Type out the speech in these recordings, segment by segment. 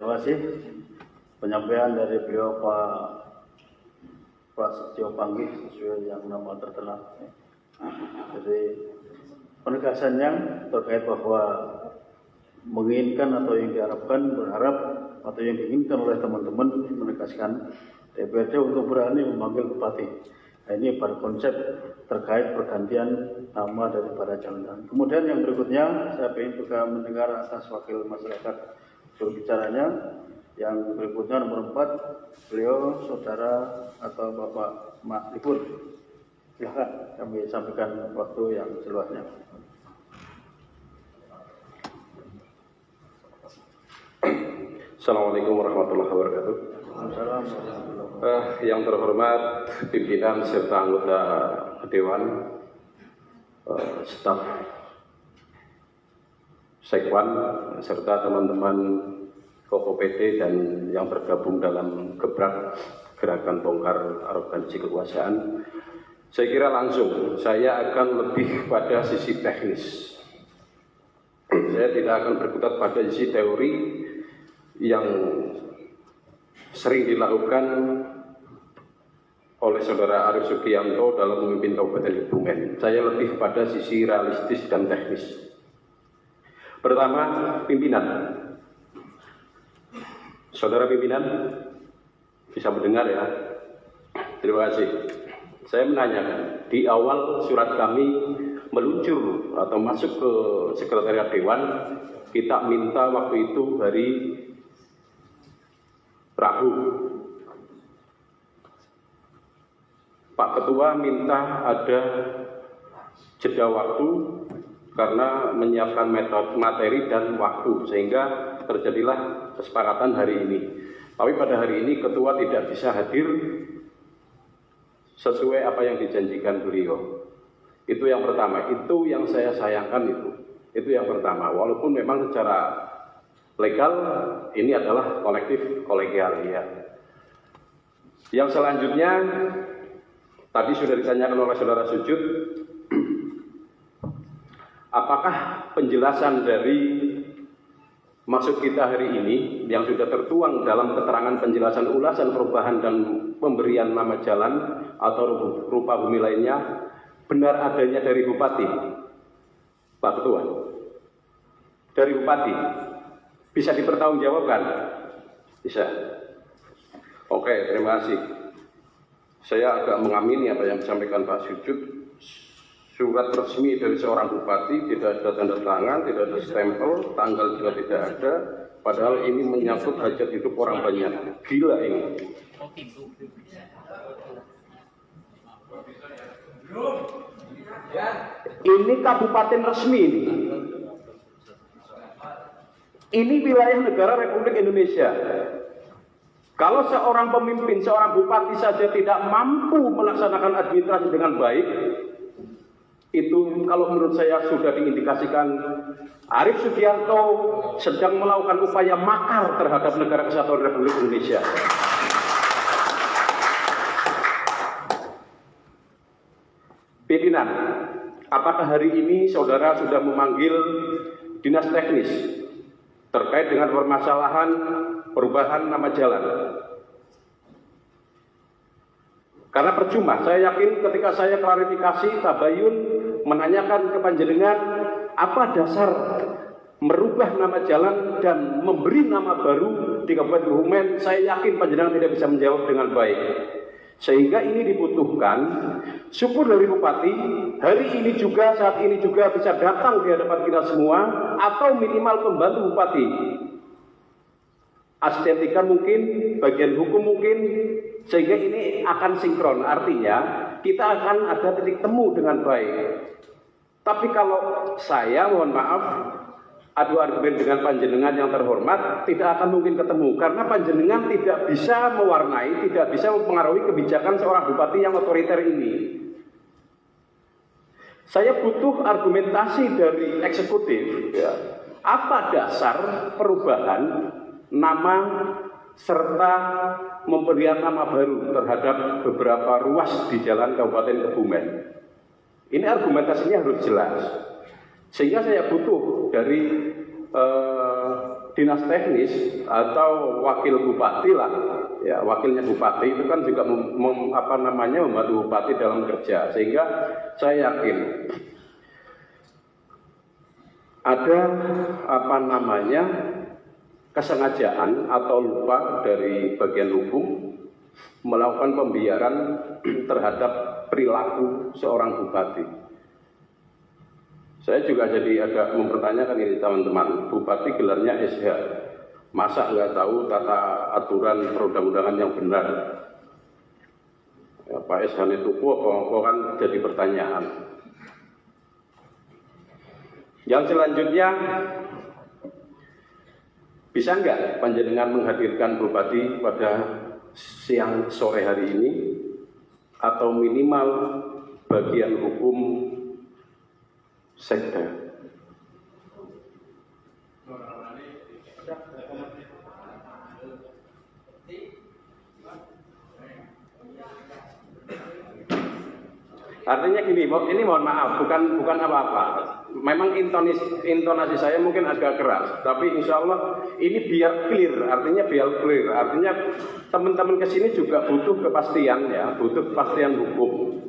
Terima kasih penyampaian dari beliau Pak Prasetyo Panggih sesuai yang nama tertera. Jadi penegasannya terkait bahwa menginginkan atau yang diharapkan, berharap atau yang diinginkan oleh teman-teman menegaskan DPRD untuk berani memanggil bupati. Nah, ini pada konsep terkait pergantian nama daripada jalan. Kemudian yang berikutnya saya ingin juga mendengar atas wakil masyarakat juru bicaranya. Yang berikutnya nomor 4, beliau saudara atau Bapak Mas Libur. Silakan kami sampaikan waktu yang seluasnya. Assalamualaikum warahmatullahi wabarakatuh. Yang terhormat pimpinan serta anggota Dewan, staf Sekwan, serta teman-teman KOPD dan yang tergabung dalam gebrak gerakan bongkar arogansi kekuasaan. Saya kira langsung saya akan lebih pada sisi teknis. Saya tidak akan berkutat pada sisi teori yang sering dilakukan oleh saudara Arief Sugianto dalam memimpin Kabupaten Kebumen. Saya lebih pada sisi realistis dan teknis. Pertama, pimpinan. Saudara pimpinan, bisa mendengar ya? Terima kasih. Saya menanyakan, di awal surat kami meluncur atau masuk ke Sekretariat Dewan, kita minta waktu itu hari Rabu. Pak Ketua minta ada jeda waktu karena menyiapkan materi dan waktu, sehingga terjadilah kesepakatan hari ini. Tapi pada hari ini Ketua tidak bisa hadir sesuai apa yang dijanjikan beliau. Itu yang pertama, itu yang saya sayangkan itu yang pertama. Walaupun memang secara legal ini adalah kolektif kolegial ya. Yang selanjutnya tadi sudah ditanyakan oleh saudara Sujud, apakah penjelasan dari maksud kita hari ini yang sudah tertuang dalam keterangan penjelasan ulasan perubahan dan pemberian nama jalan atau rupa bumi lainnya benar adanya dari Bupati? Pak Ketua, dari Bupati bisa dipertanggungjawabkan? Bisa. Oke, terima kasih. Saya agak mengamini apa yang disampaikan Pak Sujud. Surat resmi dari seorang bupati, tidak ada tanda tangan, tidak ada stempel, tanggal juga tidak ada, padahal ini menyangkut hajat hidup orang banyak. Gila ini. Ini kabupaten resmi ini. Ini wilayah negara Republik Indonesia. Kalau seorang pemimpin, seorang bupati saja tidak mampu melaksanakan administrasi dengan baik, itu kalau menurut saya sudah diindikasikan Arief Sugianto sedang melakukan upaya makar terhadap negara kesatuan Republik Indonesia. Pimpinan, apakah hari ini saudara sudah memanggil dinas teknis terkait dengan permasalahan perubahan nama jalan? Karena percuma, saya yakin ketika saya klarifikasi, Tabayun menanyakan ke panjenengan apa dasar merubah nama jalan dan memberi nama baru di Kabupaten Kebumen, saya yakin panjenengan tidak bisa menjawab dengan baik. Sehingga ini dibutuhkan syukur dari Bupati, hari ini juga, saat ini juga bisa datang di hadapan kita semua, atau minimal pembantu Bupati. Asistentika mungkin, bagian hukum mungkin, sehingga ini akan sinkron. Artinya kita akan ada titik temu dengan baik. Tapi kalau saya mohon maaf adu argumen dengan panjenengan yang terhormat, tidak akan mungkin ketemu karena panjenengan tidak bisa mewarnai, tidak bisa mempengaruhi kebijakan seorang bupati yang otoriter ini. Saya butuh argumentasi dari eksekutif ya. Apa dasar perubahan nama serta memberikan nama baru terhadap beberapa ruas di jalan Kabupaten Kebumen? Ini argumentasinya harus jelas. Sehingga saya butuh dari dinas teknis atau wakil bupati lah, ya wakilnya bupati itu kan juga membantu bupati dalam kerja, sehingga saya yakin ada kesengajaan atau lupa dari bagian hukum melakukan pembiaran terhadap perilaku seorang bupati. Saya juga jadi agak mempertanyakan ini teman-teman, bupati gelarnya SH, masa nggak tahu tata aturan perundang-undangan yang benar? Ya, Pak SH itu kok kan jadi pertanyaan. Yang selanjutnya, bisa nggak panjenengan menghadirkan bupati pada siang sore hari ini, atau minimal bagian hukum sekda? Artinya gini, ini mohon maaf, bukan apa-apa. Memang intonasi saya mungkin agak keras, tapi insya Allah ini biar clear. Artinya teman-teman kesini juga butuh kepastian ya, butuh kepastian hukum.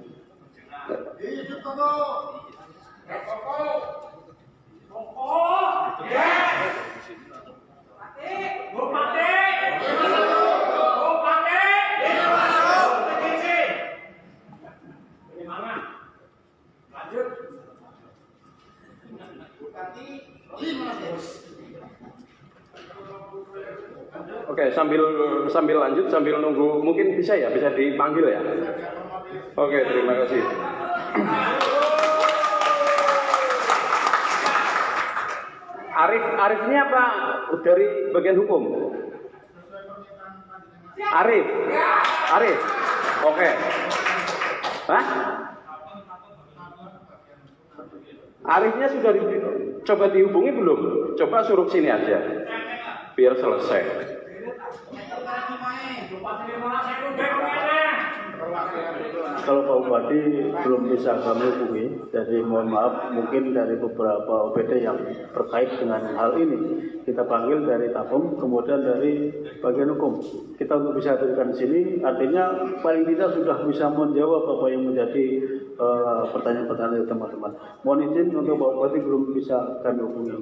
Oke, sambil lanjut, sambil nunggu, mungkin bisa dipanggil ya. Oke, terima kasih. Arif ini apa dari bagian hukum? Arif. Oke. Hah? Arifnya sudah coba dihubungi belum? Coba suruh sini aja, biar selesai. Kalau Pak Bupati belum bisa kami hubungi, jadi mohon maaf, mungkin dari beberapa OPD yang terkait dengan hal ini kita panggil dari Tapem, kemudian dari bagian hukum. Kita untuk bisa hadirkan di sini, artinya paling tidak sudah bisa menjawab apa yang menjadi pertanyaan-pertanyaan dari teman-teman. Mohon izin untuk Pak Bupati belum bisa kami hubungi.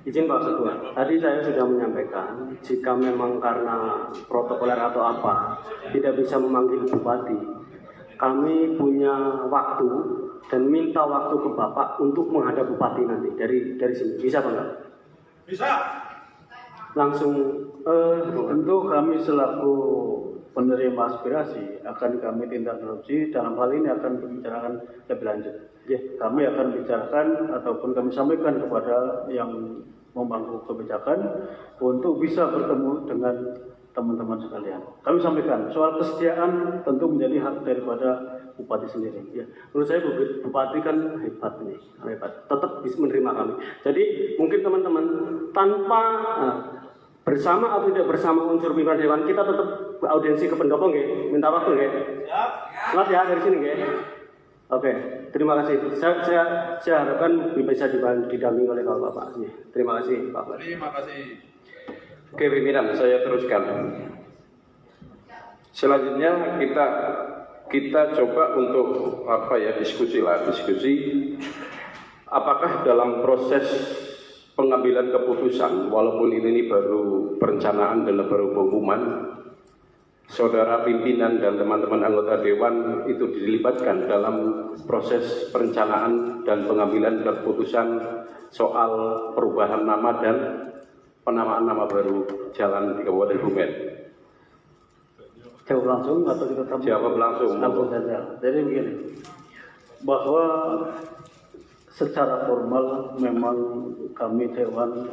Izin Pak Ketua, tadi saya sudah menyampaikan jika memang karena protokoler atau apa tidak bisa memanggil Bupati, kami punya waktu dan minta waktu ke Bapak untuk menghadap Bupati nanti dari sini. Bisa Pak? Bisa. Langsung tentu kami selaku penerima aspirasi akan kami tindak lanjuti, dalam hal ini akan membicarakan lebih lanjut. Kami akan bicarakan ataupun kami sampaikan kepada yang memangku kebijakan untuk bisa bertemu dengan teman-teman sekalian. Kami sampaikan soal kesetiaan tentu menjadi hak daripada Bupati sendiri. Ya, menurut saya Bupati kan hebat, tetap bisa menerima kami. Jadi mungkin teman-teman tanpa bersama atau tidak bersama unsur pimpinan dewan, kita tetap audiensi ke pendopo nggih, minta waktu nggih. Siap ya dari sini nggih. Oke, terima kasih. Saya harapkan bisa didampingi oleh Bapak. Terima kasih Pak. Terima kasih. Oke pimpinan, saya teruskan. Selanjutnya kita coba untuk diskusi. Apakah dalam proses pengambilan keputusan, walaupun ini baru perencanaan dan baru pengumuman, saudara pimpinan dan teman-teman anggota dewan itu dilibatkan dalam proses perencanaan dan pengambilan keputusan soal perubahan nama dan penamaan nama baru jalan di Kabupaten Bumen. Jawab langsung atau kita jawab langsung saja. Jadi begini, bahwa secara formal memang kami dewan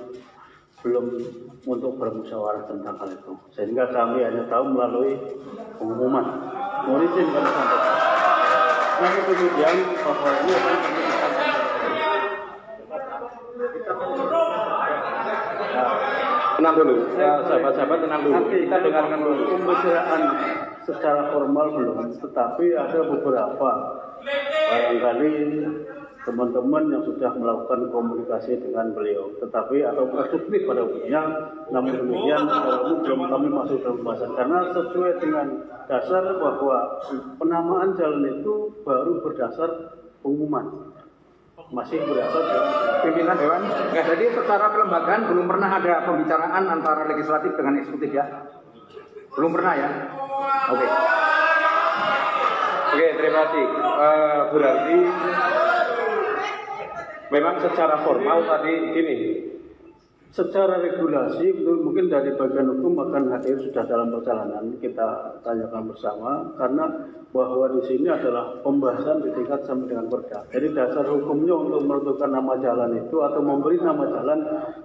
belum untuk bermusyawarah tentang hal itu, sehingga kami hanya tahu melalui pengumuman. Mohon izin kami sampaikan. Nanti kemudian bahwa ini akan kami tenang dulu, sahabat-sahabat tenang dulu. Kita dengarkan dulu. Pembicaraan secara formal belum, tetapi ada beberapa barangkali teman-teman yang sudah melakukan komunikasi dengan beliau, tetapi atau konstruktif pada umumnya. Namun demikian belum kami masuk dalam pembahasan karena sesuai dengan dasar bahwa penamaan jalan itu baru berdasar pengumuman, masih berdasar pimpinan Dewan. Jadi secara kelembagaan belum pernah ada pembicaraan antara legislatif dengan eksekutif ya? Belum pernah ya? Oke. Oke, terima kasih. Berarti memang secara formal tadi gini, secara regulasi mungkin dari bagian hukum akan hadir sudah dalam perjalanan kita tanyakan bersama, karena bahwa di sini adalah pembahasan di tingkat sampai dengan perda. Jadi dasar hukumnya untuk menentukan nama jalan itu atau memberi nama jalan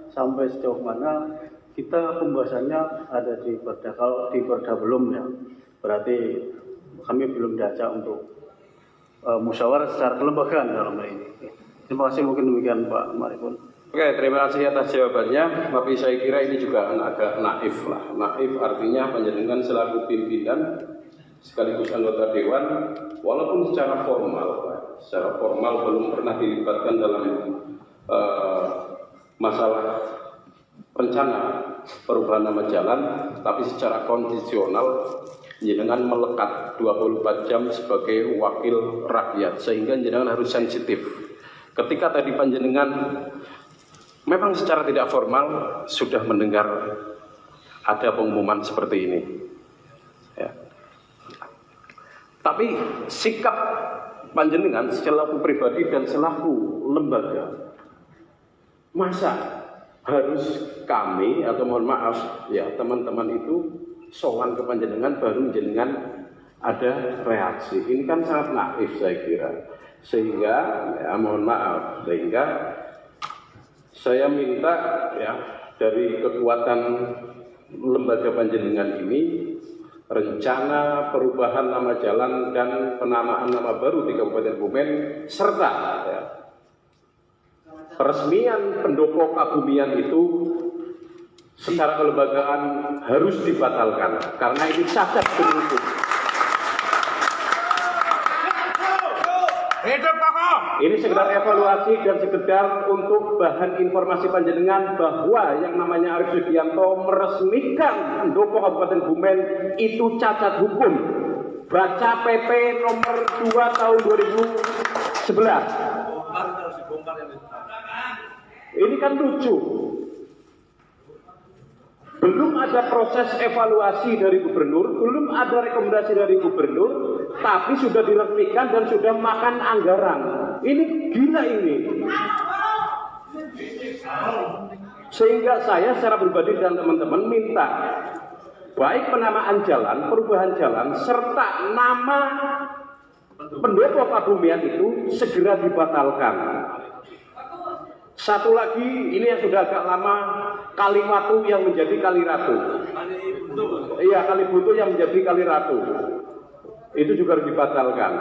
sampai sejauh mana kita pembahasannya ada di perda. Kalau di perda belum ya, berarti kami belum diajak untuk musyawarah secara kelembagaan dalam hal ini. Terima kasih, mungkin demikian Pak Maripun. Oke, terima kasih atas jawabannya. Tapi saya kira ini juga agak naif lah. Naif artinya panjenengan selaku pimpinan sekaligus anggota dewan, walaupun secara formal belum pernah dilibatkan dalam masalah rencana perubahan nama jalan, tapi secara konstitusional jenengan melekat 24 jam sebagai wakil rakyat, sehingga jenengan harus sensitif. Ketika tadi panjenengan memang secara tidak formal sudah mendengar ada pengumuman seperti ini, ya. Tapi sikap panjenengan selaku pribadi dan selaku lembaga, masa harus kami atau mohon maaf ya teman-teman itu sowan ke panjenengan baru jenengan ada reaksi? Ini kan sangat naif saya kira. Sehingga ya mohon maaf, sehingga saya minta ya dari kekuatan lembaga panjenengan ini, rencana perubahan nama jalan dan penamaan nama baru di Kabupaten Bumen serta ya, peresmian pendopo Kabumian itu secara kelembagaan harus dibatalkan karena ini cacat berhukum. Ini sekedar evaluasi dan sekedar untuk bahan informasi panjenengan bahwa yang namanya Arief Sugianto meresmikan pendopo Kabupaten Bumen itu cacat hukum. Baca PP nomor 2 tahun 2011. Ini kan lucu. Belum ada proses evaluasi dari gubernur, belum ada rekomendasi dari gubernur, tapi sudah diresmikan dan sudah makan anggaran. Ini gila ini. Sehingga saya secara pribadi dan teman-teman minta baik penamaan jalan, perubahan jalan, serta nama pendopo Kabumian itu segera dibatalkan. Satu lagi, ini yang sudah agak lama, Kaliwatu yang menjadi Kaliratu. Iya, Kalibutu yang menjadi Kaliratu. Itu juga harus dibatalkan.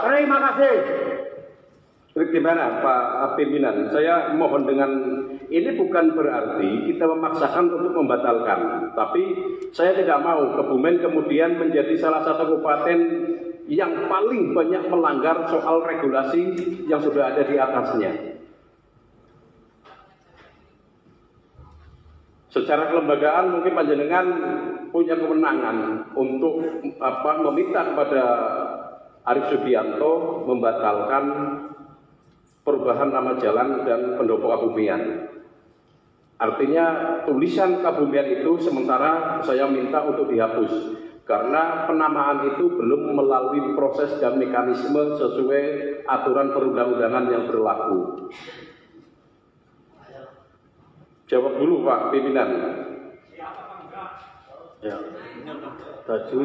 Terima kasih. Bagaimana Pak Pimpinan? Saya mohon dengan ini bukan berarti kita memaksakan untuk membatalkan, tapi saya tidak mau Kebumen kemudian menjadi salah satu kabupaten yang paling banyak melanggar soal regulasi yang sudah ada di atasnya. Secara kelembagaan mungkin panjenengan punya kewenangan untuk meminta kepada Arief Sugianto membatalkan perubahan nama jalan dan pendopo Kabumian. Artinya tulisan Kabumian itu sementara saya minta untuk dihapus karena penamaan itu belum melalui proses dan mekanisme sesuai aturan perundang-undangan yang berlaku. Jawab dulu Pak Pimpinan. Ya, tadi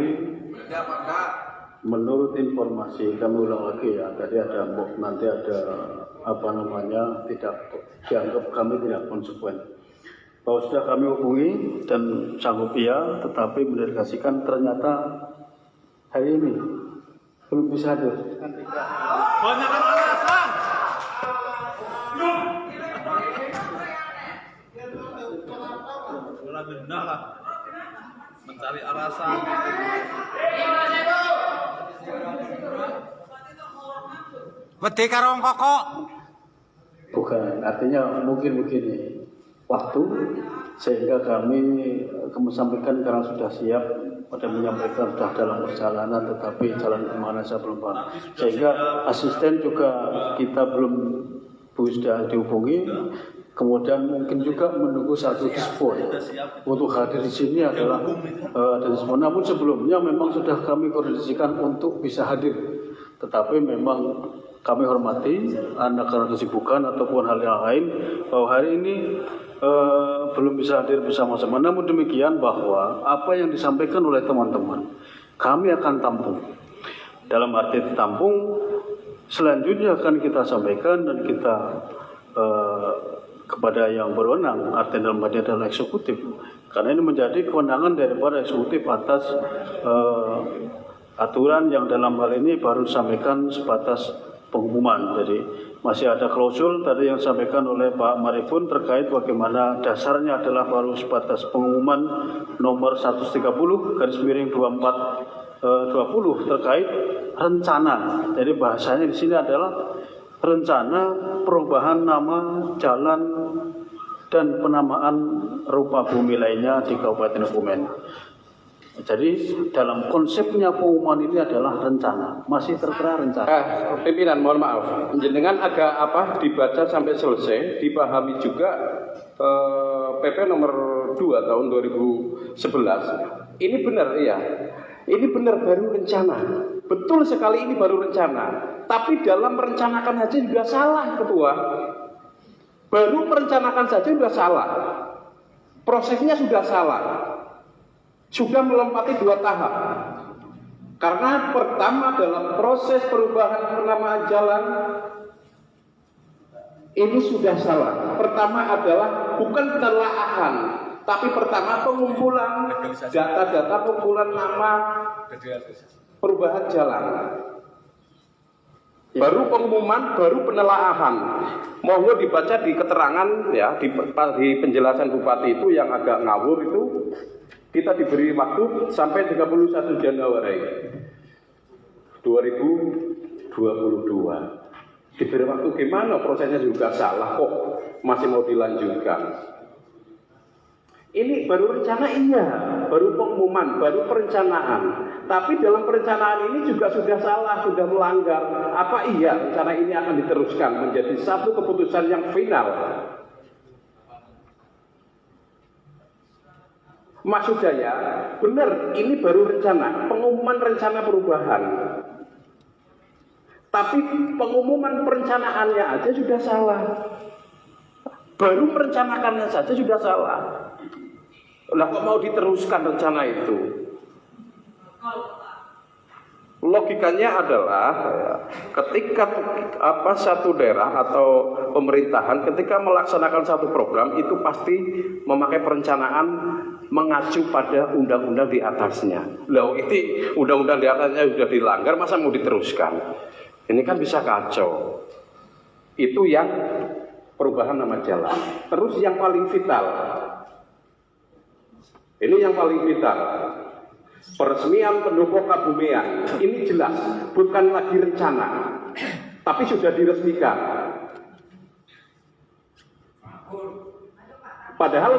menurut informasi kami ulang lagi ya, tadi ada nanti ada tidak dianggap kami tidak konsekuen. Bahwa sudah kami hubungi dan sanggup ia, tetapi mendelegasikan ternyata hari ini belum bisa hadir. Banyak alasan. sudah lah mencari alasan. Wedi karo wong kokok. Bukan, artinya mungkin begini, waktu sehingga kami sampaikan karena sudah siap pada menyampaikan sudah dalam perjalanan, tetapi jalan kemana saya belum paham. Sehingga asisten juga kita belum sudah dihubungi. Kemudian mungkin juga menunggu satu dispon untuk hadir di sini adalah dari semua. Namun sebelumnya memang sudah kami koordinasikan untuk bisa hadir, tetapi memang kami hormati Anda karena kesibukan ataupun hal yang lain bahwa hari ini belum bisa hadir bersama-sama. Namun demikian bahwa apa yang disampaikan oleh teman-teman kami akan tampung. Dalam arti ditampung, selanjutnya akan kita sampaikan dan kita kepada yang berwenang, artinya dalam arti adalah eksekutif, karena ini menjadi kewenangan daripada eksekutif atas aturan yang dalam hal ini baru disampaikan sebatas pengumuman. Jadi masih ada klausul tadi yang disampaikan oleh Pak Marifun terkait bagaimana dasarnya adalah baru sebatas pengumuman nomor 130/24/20 terkait rencana. Jadi bahasanya di sini adalah rencana perubahan nama jalan dan penamaan rupa bumi lainnya di Kabupaten Kebumen. Jadi dalam konsepnya pengumuman ini adalah rencana, masih tertera rencana. Pimpinan, mohon maaf, jenengan agak dibaca sampai selesai, dipahami juga PP nomor 2 tahun 2011. Ini benar ya. Ini benar baru rencana. Betul sekali ini baru rencana. Tapi dalam merencanakan saja juga salah, Ketua. Baru merencanakan saja sudah salah. Prosesnya sudah salah. Sudah melompati 2 tahap. Karena pertama dalam proses perubahan penamaan jalan ini sudah salah. Pertama adalah bukan penelaahan, tapi pertama pengumpulan data-data pengumpulan nama perubahan jalan. Baru pengumuman, baru penelaahan. Mohon dibaca di keterangan ya, di penjelasan Bupati itu yang agak ngawur itu. Kita diberi waktu sampai 31 Januari 2022. Diberi waktu gimana? Prosesnya juga salah kok, masih mau dilanjutkan. Ini baru rencana iya, baru pengumuman, baru perencanaan. Tapi dalam perencanaan ini juga sudah salah, sudah melanggar. Apa iya rencana ini akan diteruskan menjadi satu keputusan yang final? Maksud saya, benar ini baru rencana, pengumuman rencana perubahan. Tapi pengumuman perencanaannya aja sudah salah. Baru merencanakannya saja sudah salah. Lah kok mau diteruskan rencana itu? Logikanya adalah ketika satu daerah atau pemerintahan ketika melaksanakan satu program itu pasti memakai perencanaan mengacu pada undang-undang di atasnya. Loh, ini undang-undang di atasnya sudah dilanggar, masa mau diteruskan? Ini kan bisa kacau. Itu yang perubahan nama jalan. Terus yang paling vital. Ini yang paling vital. Peresmian pendopo Kabumean. Ini jelas, bukan lagi rencana, tapi sudah diresmikan. Padahal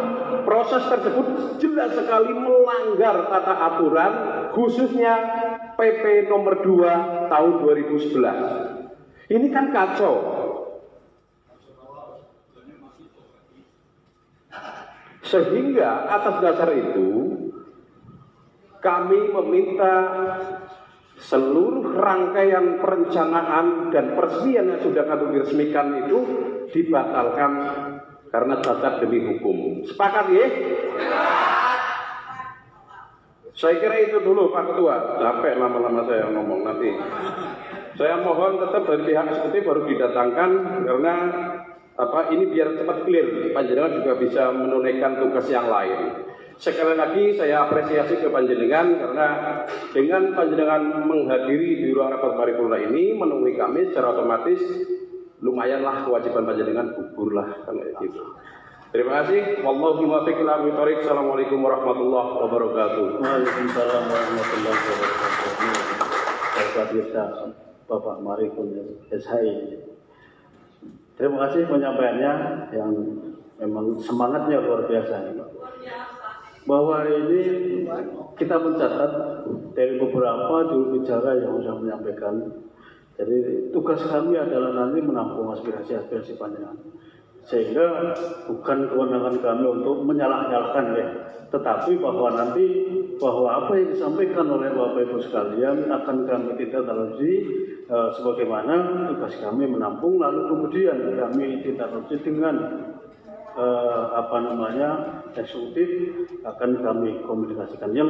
proses tersebut jelas sekali melanggar tata aturan, khususnya PP nomor 2 tahun 2011. Ini kan kacau. Sehingga atas dasar itu kami meminta seluruh rangkaian perencanaan dan peresmian yang sudah kami resmikan itu dibatalkan karena cacat demi hukum. Sepakat ya? Saya kira itu dulu Pak Ketua. Capek lama-lama saya ngomong nanti. Saya mohon tetap dari pihak eksekutif baru didatangkan karena ini biar cepat clear. Panjenengan juga bisa menunaikan tugas yang lain. Sekali lagi saya apresiasi ke panjenengan karena dengan panjenengan menghadiri di ruang rapat paripurna ini menemui kami secara otomatis lumayanlah kewajiban panjenengan gugur lah kan gitu. Terima kasih. Wallahu muwaffiq ila aqwamit thoriq. Assalamualaikum warahmatullahi wabarakatuh. Waalaikumsalam warahmatullahi wabarakatuh. Bapak Dirsa, Bapak Marikun SHI. Terima kasih penyampaiannya yang memang semangatnya luar biasa. Bahwa ini kita mencatat dari beberapa juru bicara yang sudah menyampaikan. Jadi tugas kami adalah nanti menampung aspirasi-aspirasi panjenengan. Sehingga bukan kewenangan kami untuk menyalah-nyalahkan ya, tetapi bahwa nanti bahwa apa yang disampaikan oleh Bapak Ibu sekalian akan kami tindak-lanjuti sebagaimana tugas kami menampung, lalu kemudian kami tindak-lanjuti dengan eksekutif akan kami komunikasikan. Yang